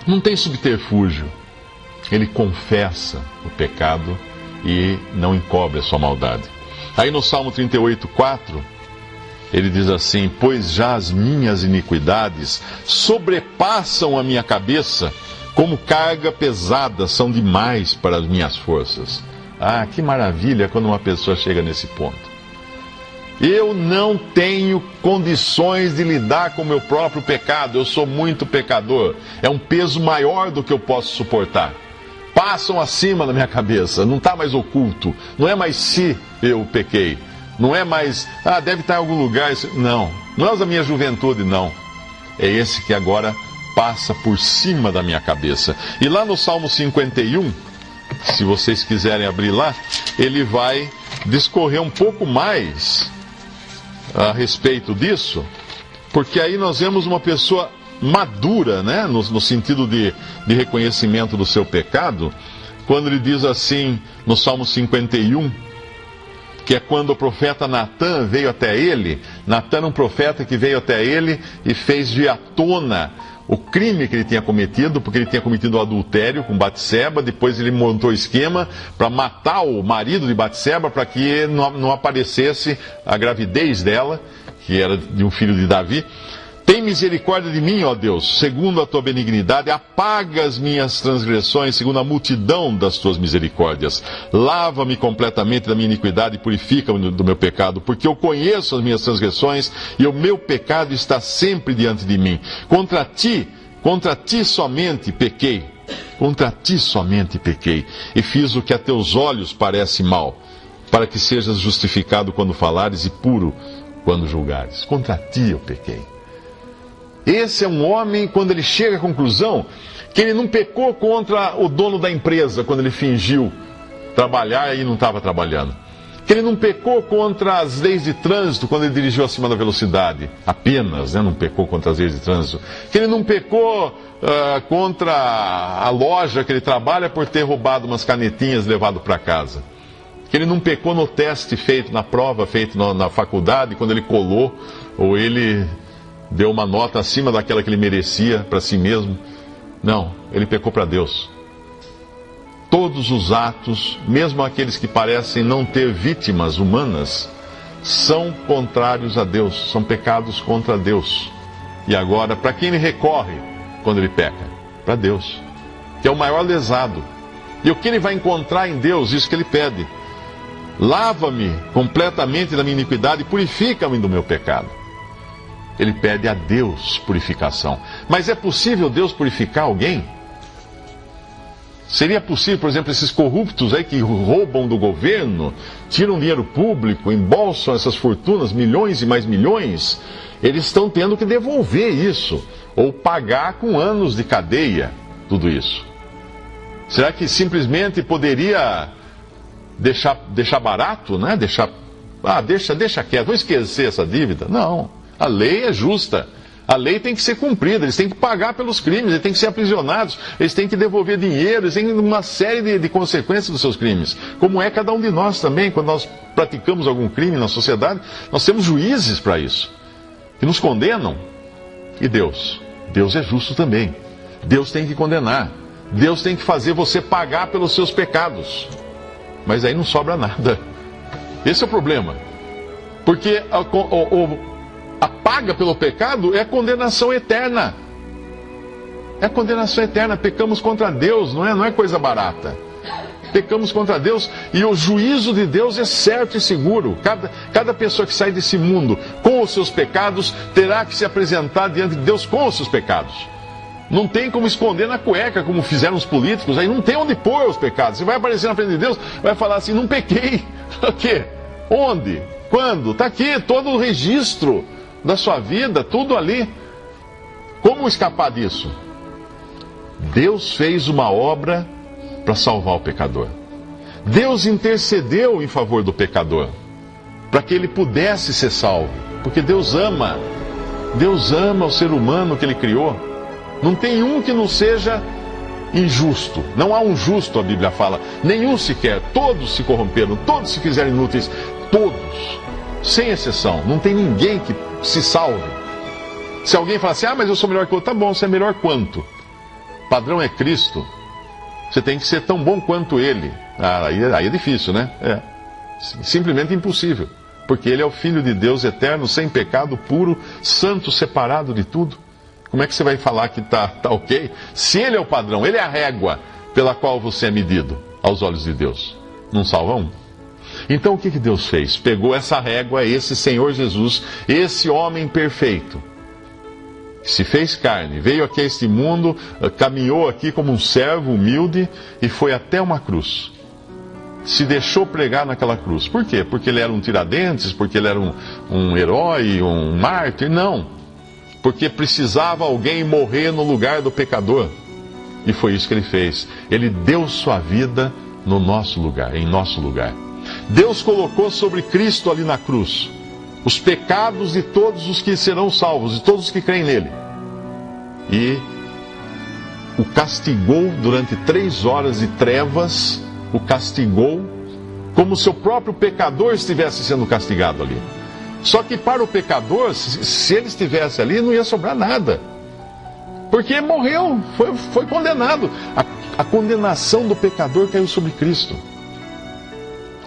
não tem subterfúgio. Ele confessa o pecado e não encobre a sua maldade. Aí no Salmo 38, 4, ele diz assim: pois já as minhas iniquidades sobrepassam a minha cabeça, como carga pesada são demais para as minhas forças. Ah, que maravilha quando uma pessoa chega nesse ponto. Eu não tenho condições de lidar com o meu próprio pecado, eu sou muito pecador, é um peso maior do que eu posso suportar. Passam acima da minha cabeça, não está mais oculto, não é mais se eu pequei, não é mais, deve estar em algum lugar, não é o da minha juventude, não, é esse que agora passa por cima da minha cabeça. E lá no Salmo 51, se vocês quiserem abrir lá, ele vai discorrer um pouco mais a respeito disso, porque aí nós vemos uma pessoa madura, né, no sentido de reconhecimento do seu pecado, quando ele diz assim, no Salmo 51, que é quando o profeta Natã veio até ele. Natã era um profeta que veio até ele e fez vir à tona o crime que ele tinha cometido, porque ele tinha cometido o adultério com Batseba. Depois ele montou esquema para matar o marido de Batseba, para que não aparecesse a gravidez dela, que era de um filho de Davi. Tem misericórdia de mim, ó Deus, segundo a tua benignidade, apaga as minhas transgressões, segundo a multidão das tuas misericórdias. Lava-me completamente da minha iniquidade e purifica-me do meu pecado, porque eu conheço as minhas transgressões e o meu pecado está sempre diante de mim. Contra ti somente pequei, e fiz o que a teus olhos parece mal, para que sejas justificado quando falares e puro quando julgares. Contra ti eu pequei. Esse é um homem, quando ele chega à conclusão que ele não pecou contra o dono da empresa, quando ele fingiu trabalhar e não estava trabalhando. Que ele não pecou contra as leis de trânsito, quando ele dirigiu acima da velocidade. Apenas, né? Não pecou contra as leis de trânsito. Que ele não pecou contra a loja que ele trabalha por ter roubado umas canetinhas e levado para casa. Que ele não pecou no teste feito, na prova feita na faculdade, quando ele colou, ou ele deu uma nota acima daquela que ele merecia para si mesmo. Não, ele pecou para Deus. Todos os atos, mesmo aqueles que parecem não ter vítimas humanas, são contrários a Deus, são pecados contra Deus. E agora, para quem ele recorre quando ele peca? Para Deus, que é o maior lesado. E o que ele vai encontrar em Deus? Isso que ele pede: lava-me completamente da minha iniquidade e purifica-me do meu pecado. Ele pede a Deus purificação. Mas é possível Deus purificar alguém? Seria possível, por exemplo, esses corruptos aí que roubam do governo, tiram dinheiro público, embolsam essas fortunas, milhões e mais milhões, eles estão tendo que devolver isso, ou pagar com anos de cadeia, tudo isso. Será que simplesmente poderia deixar barato, né? Deixa quieto, vou esquecer essa dívida? Não. A lei é justa, a lei tem que ser cumprida, eles têm que pagar pelos crimes, eles têm que ser aprisionados, eles têm que devolver dinheiro, eles têm uma série de consequências dos seus crimes, como é cada um de nós também. Quando nós praticamos algum crime na sociedade, nós temos juízes para isso, que nos condenam. E Deus é justo também, Deus tem que condenar, Deus tem que fazer você pagar pelos seus pecados, mas aí não sobra nada. Esse é o problema, porque a paga pelo pecado é a condenação eterna. É a condenação eterna. Pecamos contra Deus, não é coisa barata. pecamos contra Deus e o juízo de Deus é certo e seguro. Cada pessoa que sai desse mundo com os seus pecados terá que se apresentar diante de Deus com os seus pecados. Não tem como esconder na cueca, como fizeram os políticos, aí não tem onde pôr os pecados. Você vai aparecer na frente de Deus, vai falar assim, não pequei. O quê? Onde? Quando? Está aqui todo o registro da sua vida, tudo ali. Como escapar disso? Deus fez uma obra para salvar o pecador. Deus intercedeu em favor do pecador, para que ele pudesse ser salvo. Porque Deus ama o ser humano que ele criou. Não tem um que não seja injusto. Não há um justo, a Bíblia fala. Nenhum sequer. Todos se corromperam, todos se fizeram inúteis. Todos. Sem exceção. Não tem ninguém que se salve. Se alguém falar assim, mas eu sou melhor que o outro, tá bom, você é melhor quanto? O padrão é Cristo. Você tem que ser tão bom quanto Ele. Aí é difícil, né? É. Simplesmente impossível. Porque Ele é o Filho de Deus eterno, sem pecado, puro, santo, separado de tudo. Como é que você vai falar que tá ok? Se Ele é o padrão, Ele é a régua pela qual você é medido aos olhos de Deus. Não salva um. Então o que Deus fez? Pegou essa régua, esse Senhor Jesus, esse homem perfeito, se fez carne, veio aqui a este mundo, caminhou aqui como um servo humilde e foi até uma cruz. Se deixou pregar naquela cruz. Por quê? Porque ele era um Tiradentes? Porque ele era um herói, um mártir? Não. Porque precisava alguém morrer no lugar do pecador. E foi isso que ele fez. Ele deu sua vida no nosso lugar, em nosso lugar. Deus colocou sobre Cristo ali na cruz os pecados de todos os que serão salvos, de todos os que creem nele. E o castigou durante 3 horas de trevas, o castigou como se o próprio pecador estivesse sendo castigado ali. Só que para o pecador, se ele estivesse ali, não ia sobrar nada. Porque morreu, foi condenado. A condenação do pecador caiu sobre Cristo.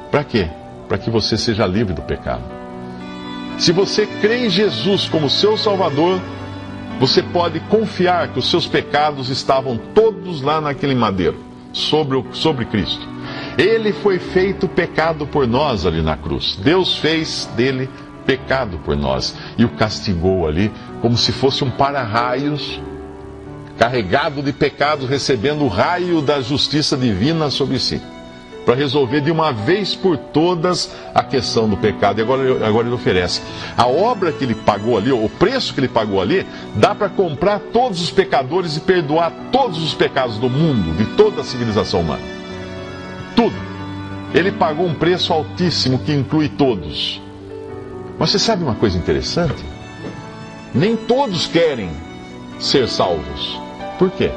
Para quê? Para que você seja livre do pecado. Se você crê em Jesus como seu Salvador, você pode confiar que os seus pecados estavam todos lá naquele madeiro, sobre Cristo. Ele foi feito pecado por nós ali na cruz. Deus fez dele pecado por nós e o castigou ali como se fosse um para-raios, carregado de pecados, recebendo o raio da justiça divina sobre si, para resolver de uma vez por todas a questão do pecado. E agora ele oferece. A obra que ele pagou ali, o preço que ele pagou ali, dá para comprar todos os pecadores e perdoar todos os pecados do mundo, de toda a civilização humana. Tudo. Ele pagou um preço altíssimo que inclui todos. Mas você sabe uma coisa interessante? Nem todos querem ser salvos. Por quê?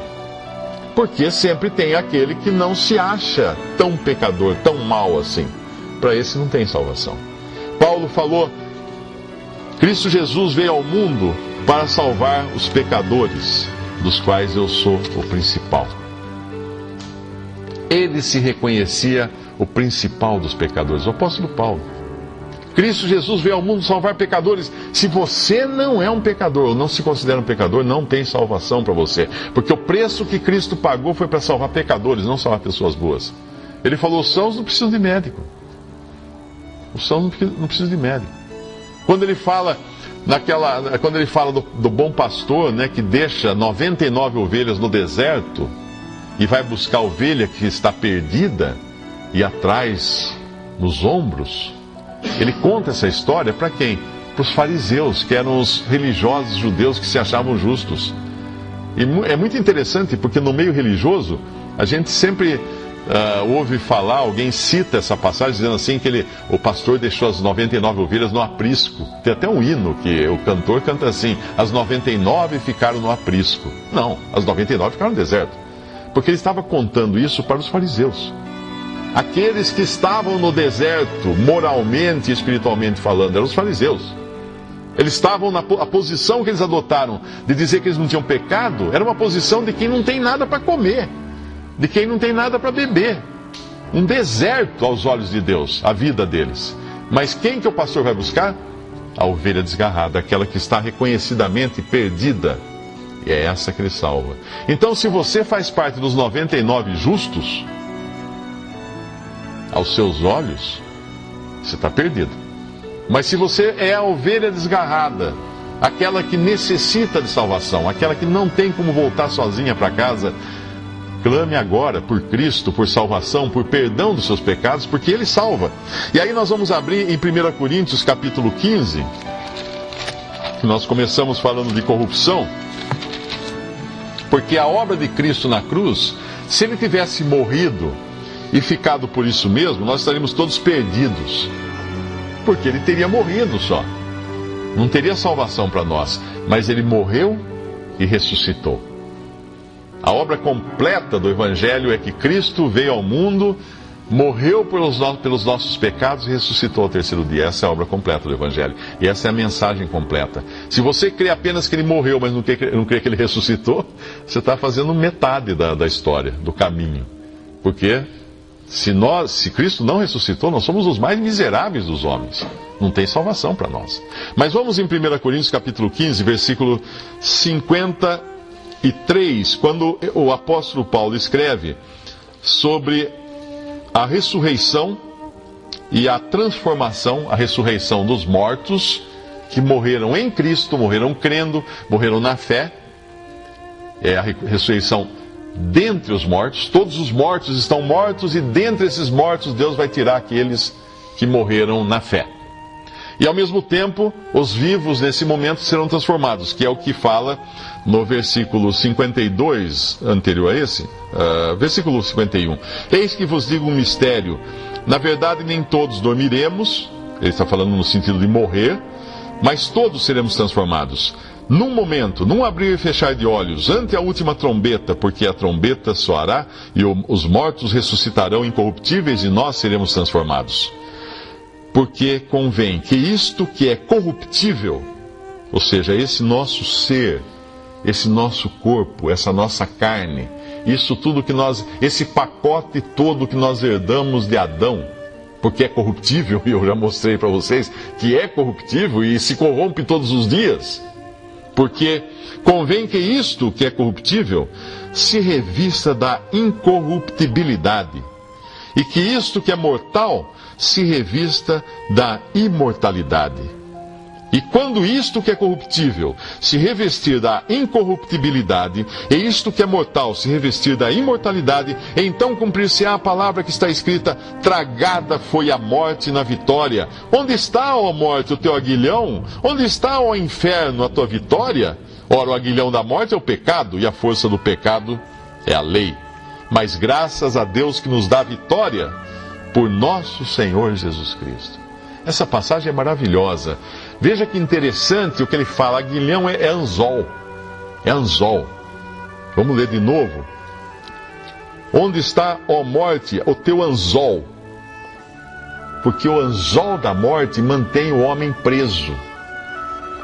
Porque sempre tem aquele que não se acha tão pecador, tão mau assim. Para esse não tem salvação. Paulo falou, Cristo Jesus veio ao mundo para salvar os pecadores, dos quais eu sou o principal. Ele se reconhecia o principal dos pecadores, o apóstolo Paulo. Cristo Jesus veio ao mundo salvar pecadores. Se você não é um pecador, ou não se considera um pecador, não tem salvação para você. Porque o preço que Cristo pagou foi para salvar pecadores, não salvar pessoas boas. Ele falou, os sãos não precisam de médico. Os sãos não precisam de médico. Quando ele fala, do bom pastor, né, que deixa 99 ovelhas no deserto e vai buscar a ovelha que está perdida e atrás nos ombros, ele conta essa história para quem? Para os fariseus, que eram os religiosos judeus que se achavam justos. E é muito interessante, porque no meio religioso, a gente sempre ouve falar, alguém cita essa passagem, dizendo assim que o pastor deixou as 99 ovelhas no aprisco. Tem até um hino que o cantor canta assim, as 99 ficaram no aprisco. Não, as 99 ficaram no deserto. Porque ele estava contando isso para os fariseus. Aqueles que estavam no deserto, moralmente e espiritualmente falando, eram os fariseus. Eles estavam a posição que eles adotaram de dizer que eles não tinham pecado, era uma posição de quem não tem nada para comer, de quem não tem nada para beber. Um deserto aos olhos de Deus, a vida deles. Mas quem que o pastor vai buscar? A ovelha desgarrada, aquela que está reconhecidamente perdida. E é essa que ele salva. Então, se você faz parte dos 99 justos, aos seus olhos, você está perdido. Mas se você é a ovelha desgarrada, aquela que necessita de salvação, aquela que não tem como voltar sozinha para casa, clame agora por Cristo, por salvação, por perdão dos seus pecados, porque Ele salva. E aí nós vamos abrir em 1 Coríntios capítulo 15, que nós começamos falando de corrupção, porque a obra de Cristo na cruz, se Ele tivesse morrido e ficado por isso mesmo, nós estaríamos todos perdidos, porque Ele teria morrido só, não teria salvação para nós, mas Ele morreu e ressuscitou. A obra completa do Evangelho é que Cristo veio ao mundo, morreu pelos nossos pecados e ressuscitou ao terceiro dia. Essa é a obra completa do Evangelho. E essa é a mensagem completa. Se você crê apenas que Ele morreu, mas não crê que Ele ressuscitou, você está fazendo metade da história, do caminho. Porque se Cristo não ressuscitou, nós somos os mais miseráveis dos homens. Não tem salvação para nós. Mas vamos em 1 Coríntios capítulo 15, versículo 53, quando o apóstolo Paulo escreve sobre a ressurreição e a transformação, a ressurreição dos mortos que morreram em Cristo, morreram crendo, morreram na fé. É a ressurreição dentre os mortos. Todos os mortos estão mortos e dentre esses mortos Deus vai tirar aqueles que morreram na fé. E ao mesmo tempo, os vivos nesse momento serão transformados, que é o que fala no versículo 52, anterior a esse, versículo 51. Eis que vos digo um mistério, na verdade nem todos dormiremos, ele está falando no sentido de morrer, mas todos seremos transformados. Num momento, num abrir e fechar de olhos, ante a última trombeta, porque a trombeta soará e os mortos ressuscitarão incorruptíveis e nós seremos transformados. Porque convém que isto que é corruptível, ou seja, esse nosso ser, esse nosso corpo, essa nossa carne, isso tudo que esse pacote todo que nós herdamos de Adão, porque é corruptível, e eu já mostrei para vocês que é corruptível e se corrompe todos os dias. Porque convém que isto que é corruptível se revista da incorruptibilidade, e que isto que é mortal se revista da imortalidade. E quando isto que é corruptível se revestir da incorruptibilidade, e isto que é mortal se revestir da imortalidade, então cumprir-se-á a palavra que está escrita: tragada foi a morte na vitória. Onde está, ó morte, o teu aguilhão? Onde está, ó inferno, a tua vitória? Ora, o aguilhão da morte é o pecado, e a força do pecado é a lei. Mas graças a Deus que nos dá vitória por nosso Senhor Jesus Cristo. Essa passagem é maravilhosa. Veja que interessante o que ele fala. Aguilhão é anzol. É anzol. Vamos ler de novo. Onde está, ó morte, o teu anzol? Porque o anzol da morte mantém o homem preso.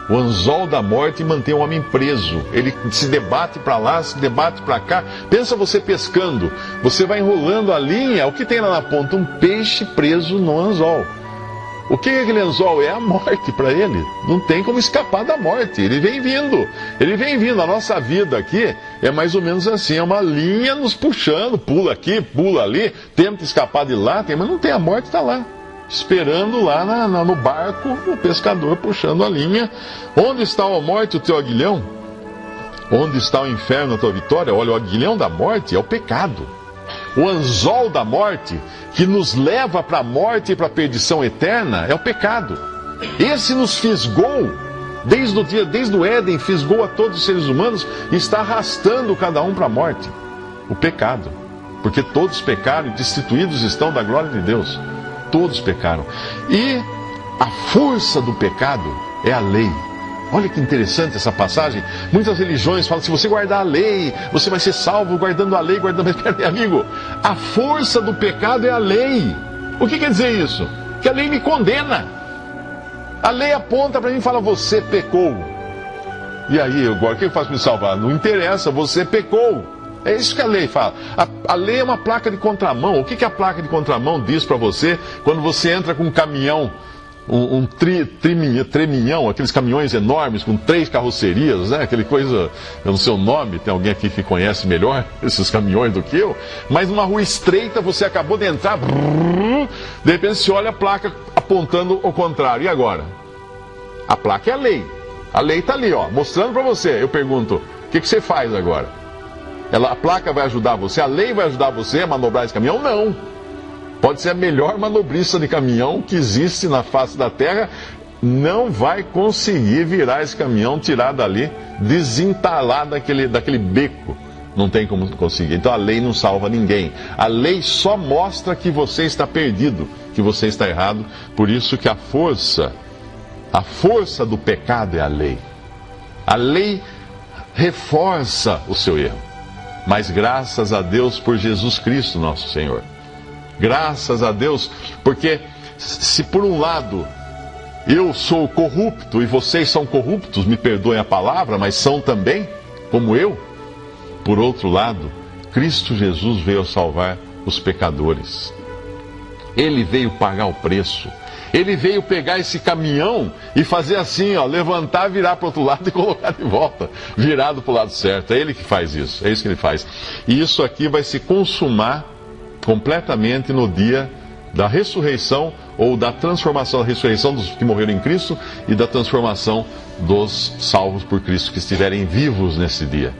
O anzol da morte mantém o homem preso. Ele se debate para lá, se debate para cá. Pensa você pescando. Você vai enrolando a linha. O que tem lá na ponta? Um peixe preso no anzol. O que é aquele anzol? É a morte para ele. Não tem como escapar da morte. Ele vem vindo. Ele vem vindo. A nossa vida aqui é mais ou menos assim. É uma linha nos puxando. Pula aqui, pula ali. Tenta escapar de lá. Mas não tem. A morte está lá. Esperando lá no barco, o pescador puxando a linha. Onde está, ó morte, o teu aguilhão? Onde está o inferno, a tua vitória? Olha, o aguilhão da morte é o pecado. O anzol da morte, que nos leva para a morte e para a perdição eterna, é o pecado. Esse nos fisgou, desde o Éden, fisgou a todos os seres humanos e está arrastando cada um para a morte. O pecado. Porque todos pecaram e destituídos estão da glória de Deus. Todos pecaram. E a força do pecado é a lei. Olha que interessante essa passagem. Muitas religiões falam: se você guardar a lei, você vai ser salvo guardando a lei, guardando... Meu amigo, a força do pecado é a lei. O que quer dizer isso? Que a lei me condena. A lei aponta para mim e fala: você pecou. E aí, agora o que eu faço para me salvar? Não interessa, você pecou. É isso que a lei fala. A lei é uma placa de contramão. O que a placa de contramão diz para você quando você entra com um caminhão treminhão, aqueles caminhões enormes com 3 carrocerias, né? Aquele coisa, eu não sei o nome, tem alguém aqui que conhece melhor esses caminhões do que eu, mas numa rua estreita, você acabou de entrar, de repente você olha a placa apontando ao contrário, e agora? A placa é a lei está ali, ó, mostrando para você. Eu pergunto, o que você faz agora? A placa vai ajudar você, a lei vai ajudar você a manobrar esse caminhão? Não. Pode ser a melhor manobrista de caminhão que existe na face da terra, não vai conseguir virar esse caminhão, tirar dali, desentalar daquele beco. Não tem como conseguir. Então a lei não salva ninguém. A lei só mostra que você está perdido, que você está errado. Por isso que a força do pecado é a lei. A lei reforça o seu erro. Mas graças a Deus por Jesus Cristo, nosso Senhor. Graças a Deus, porque se por um lado eu sou corrupto e vocês são corruptos, me perdoem a palavra, mas são também, como eu. Por outro lado, Cristo Jesus veio salvar os pecadores. Ele veio pagar o preço. Ele veio pegar esse caminhão e fazer assim, ó, levantar, virar para o outro lado e colocar de volta, virado para o lado certo. É Ele que faz isso, é isso que Ele faz. E isso aqui vai se consumar completamente no dia da ressurreição, ou da transformação, da ressurreição dos que morreram em Cristo e da transformação dos salvos por Cristo, que estiverem vivos nesse dia.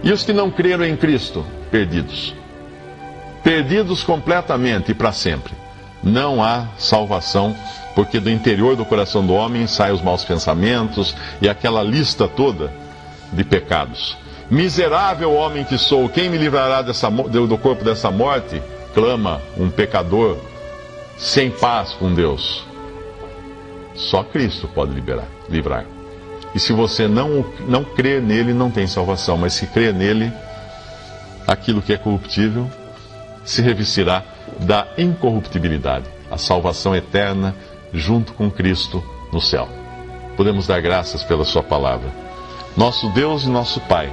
E os que não creram em Cristo, perdidos. Perdidos completamente e para sempre. Não há salvação, porque do interior do coração do homem saem os maus pensamentos e aquela lista toda de pecados. Miserável homem que sou, quem me livrará do corpo dessa morte? Clama um pecador sem paz com Deus. Só Cristo pode livrar. E se você não crer nele, não tem salvação. Mas se crer nele, aquilo que é corruptível se revestirá da incorruptibilidade. A salvação eterna junto com Cristo no céu. Podemos dar graças pela sua palavra. Nosso Deus e nosso Pai,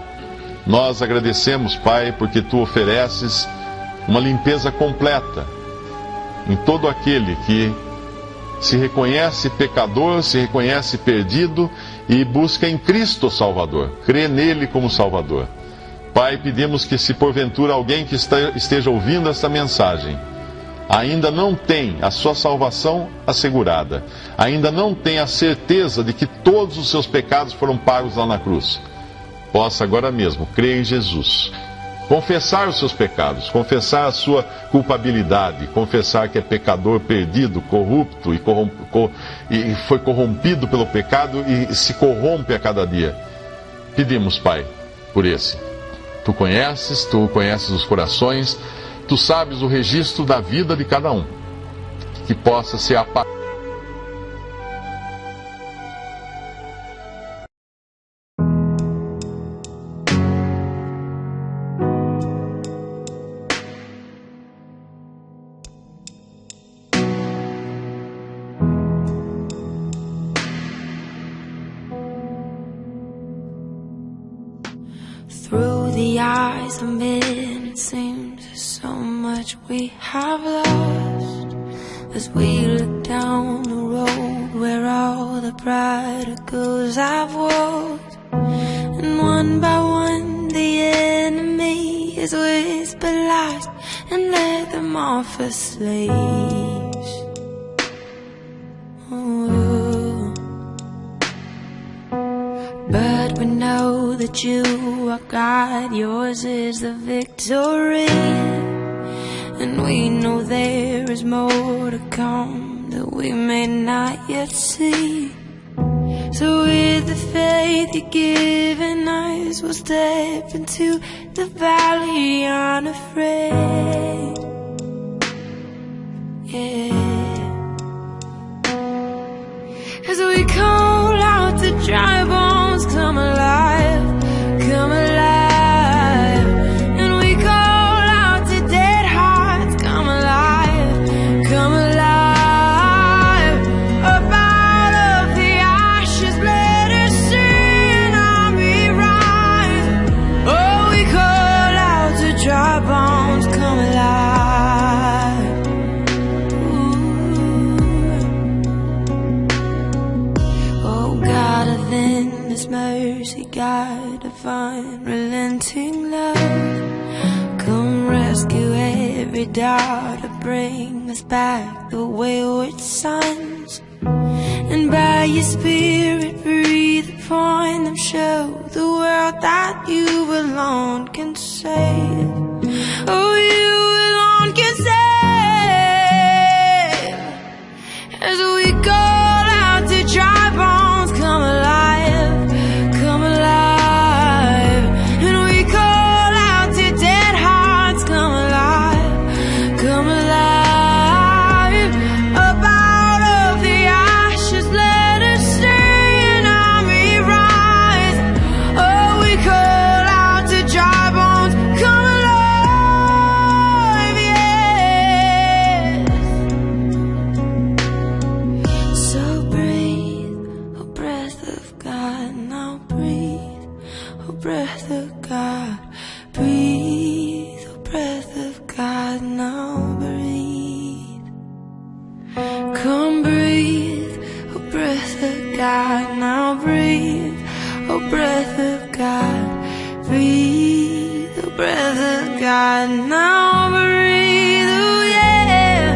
nós agradecemos, Pai, porque Tu ofereces uma limpeza completa em todo aquele que se reconhece pecador, se reconhece perdido e busca em Cristo o Salvador, crê nele como Salvador. Pai, pedimos que se porventura alguém que esteja ouvindo esta mensagem ainda não tem a sua salvação assegurada, ainda não tem a certeza de que todos os seus pecados foram pagos lá na cruz, possa agora mesmo crer em Jesus, confessar os seus pecados, confessar a sua culpabilidade, confessar que é pecador perdido, corrupto e foi corrompido pelo pecado e se corrompe a cada dia. Pedimos, Pai, por esse. Tu conheces os corações, Tu sabes o registro da vida de cada um, que possa ser apagado. Through the eyes of men, it seems there's so much we have lost. As we look down the road where all the prodigals have walked, and one by one the enemy has whispered lies and led them off as slaves. Oh. But we know that you are God, yours is the victory, and we know there is more to come that we may not yet see. So with the faith you've given us, we'll step into the valley unafraid. Yeah. As we call out to dry bones, come alive, come alive. And we call out to dead hearts, come alive, come alive. Up out of the ashes, let us sing, I'll be rising. Oh, we call out to dry bones, come divine, relenting love. Come rescue every daughter, bring us back the wayward sons. And by your spirit breathe upon them, show the world that you alone can save. Oh, you alone can save. As we call out to dry bones, come alive, come alive. And we call out to dead hearts, come alive, come alive. Up out of the ashes, let us see an army rise. Oh, we call out to dry bones, come alive, yes. So breathe, oh breath of God, now breathe, oh breath of God, breathe, oh breath of God, now breathe. Come breathe, oh breath of God, now breathe, oh breath of God, breathe, oh breath of God, now breathe, oh yeah.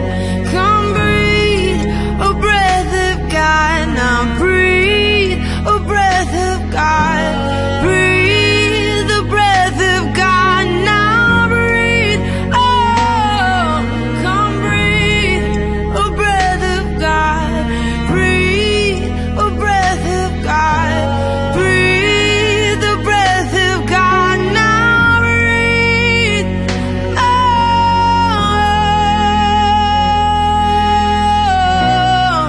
Come breathe, oh breath of God, now breathe, oh breath of God, breathe, the breath of God, now breathe, oh, come breathe, oh breath of God, breathe, oh breath of God, breathe, the breath of God, now breathe, oh,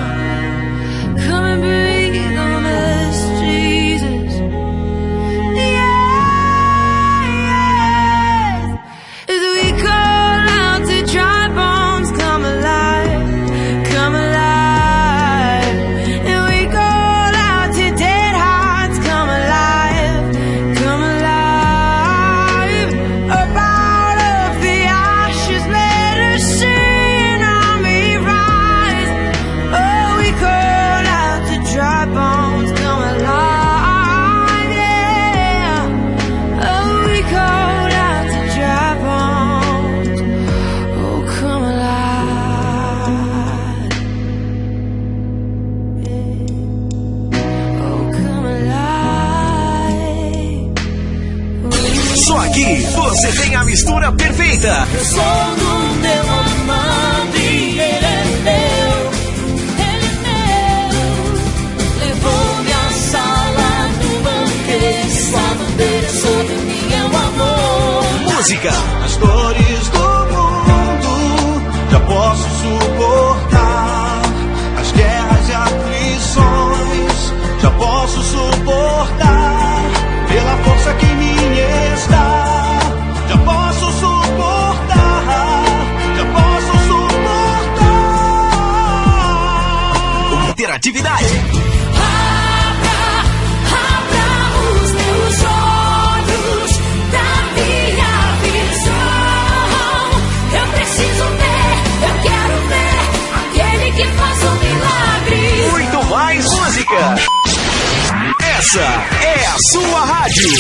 come and breathe on us, Jesus. Yes, as we call out to dry bones, come alive, come alive. And we call out to dead hearts, come alive, come alive. Up out of the ashes, let us see an army rise. Oh, we call out to dry bones, come alive, yeah. Oh, we call out to dry bones, oh, come alive, oh, come alive. Só aqui você tem a mistura perfeita. Eu sou do meu amado e ele é meu, ele é meu. Levou-me à sala do banquete, sua bandeira sobre mim é o amor. Música, As dores do mundo já posso suportar. As guerras e aflições já posso suportar. Pela força que em mim está, já posso suportar. Já posso suportar. interatividade, Abra os meus olhos da minha visão. Eu preciso ver, eu quero ver aquele que faz um milagre. muito mais música. Essa é a sua rádio.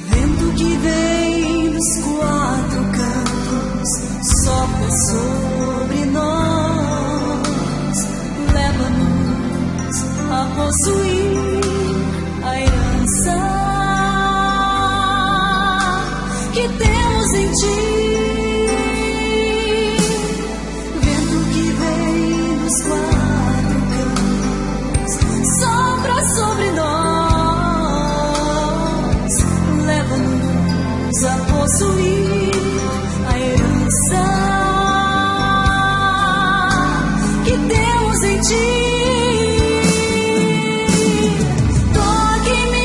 Vento que vem dos quatro cantos sopra sobre nós, leva-nos a possuir a herança que temos em ti. Vento que vem dos quatro cantos sopra sobre nós, leva-nos a possuir a herança que temos em ti. Toque-me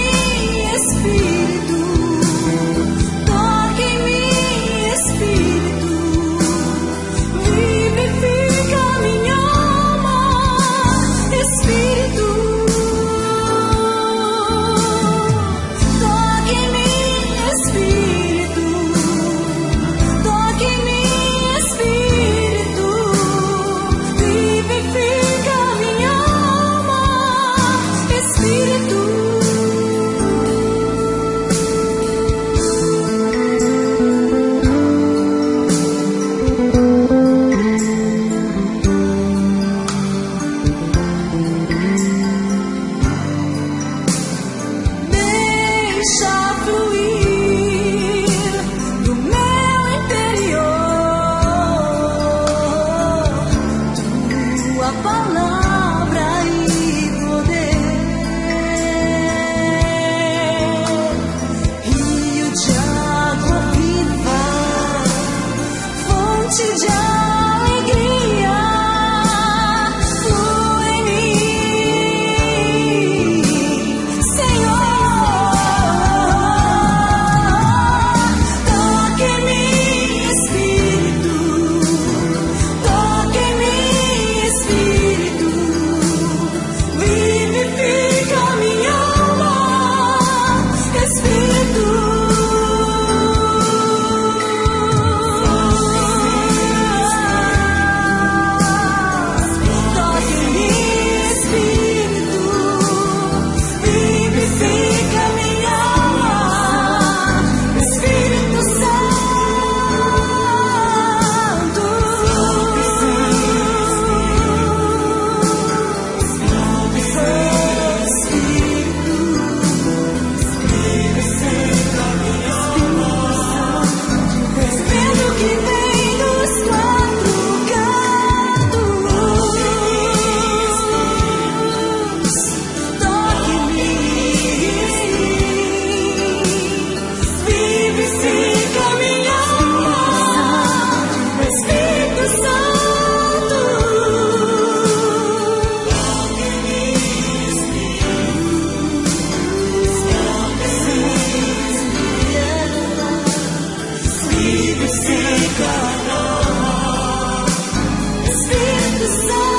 vive sem calor. Espírito Santo.